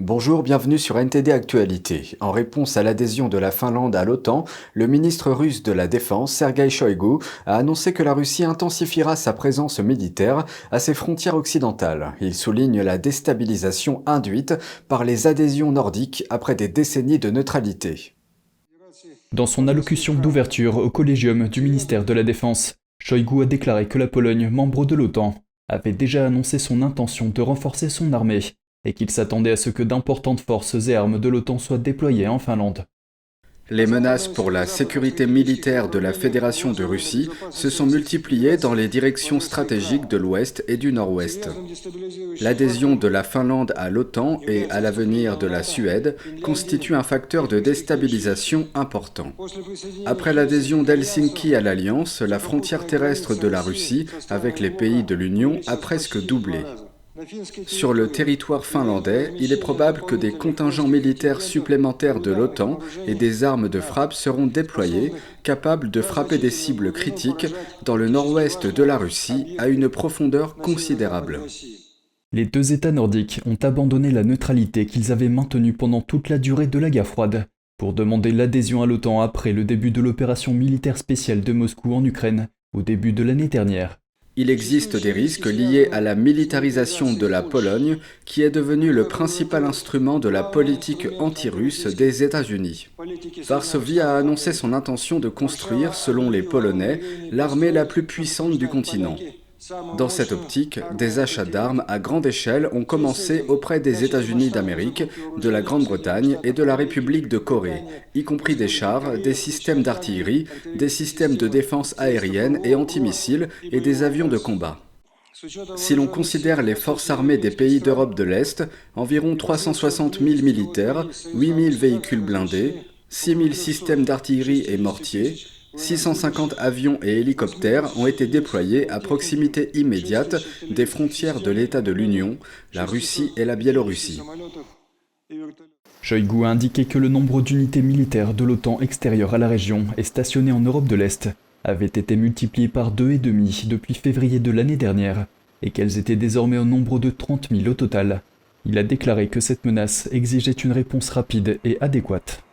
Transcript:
Bonjour, bienvenue sur NTD Actualité. En réponse à l'adhésion de la Finlande à l'OTAN, le ministre russe de la Défense, Sergueï Shoigu, a annoncé que la Russie intensifiera sa présence militaire à ses frontières occidentales. Il souligne la déstabilisation induite par les adhésions nordiques après des décennies de neutralité. Dans son allocution d'ouverture au collégium du ministère de la Défense, Shoigu a déclaré que la Pologne, membre de l'OTAN, avait déjà annoncé son intention de renforcer son armée et qu'il s'attendait à ce que d'importantes forces et armes de l'OTAN soient déployées en Finlande. Les menaces pour la sécurité militaire de la Fédération de Russie se sont multipliées dans les directions stratégiques de l'Ouest et du Nord-Ouest. L'adhésion de la Finlande à l'OTAN et à l'avenir de la Suède constitue un facteur de déstabilisation important. Après l'adhésion d'Helsinki à l'Alliance, la frontière terrestre de la Russie avec les pays de l'Union a presque doublé. Sur le territoire finlandais, il est probable que des contingents militaires supplémentaires de l'OTAN et des armes de frappe seront déployés, capables de frapper des cibles critiques dans le nord-ouest de la Russie à une profondeur considérable. Les deux États nordiques ont abandonné la neutralité qu'ils avaient maintenue pendant toute la durée de la guerre froide pour demander l'adhésion à l'OTAN après le début de l'opération militaire spéciale de Moscou en Ukraine au début de l'année dernière. Il existe des risques liés à la militarisation de la Pologne, qui est devenue le principal instrument de la politique anti-russe des États-Unis. Varsovie a annoncé son intention de construire, selon les Polonais, l'armée la plus puissante du continent. Dans cette optique, des achats d'armes à grande échelle ont commencé auprès des États-Unis d'Amérique, de la Grande-Bretagne et de la République de Corée, y compris des chars, des systèmes d'artillerie, des systèmes de défense aérienne et antimissiles et des avions de combat. Si l'on considère les forces armées des pays d'Europe de l'Est, environ 360 000 militaires, 8 000 véhicules blindés, 6 000 systèmes d'artillerie et mortiers, 650 avions et hélicoptères ont été déployés à proximité immédiate des frontières de l'État de l'Union, la Russie et la Biélorussie. Shoigu a indiqué que le nombre d'unités militaires de l'OTAN extérieures à la région et stationnées en Europe de l'Est avait été multiplié par 2,5 depuis février de l'année dernière et qu'elles étaient désormais au nombre de 30 000 au total. Il a déclaré que cette menace exigeait une réponse rapide et adéquate.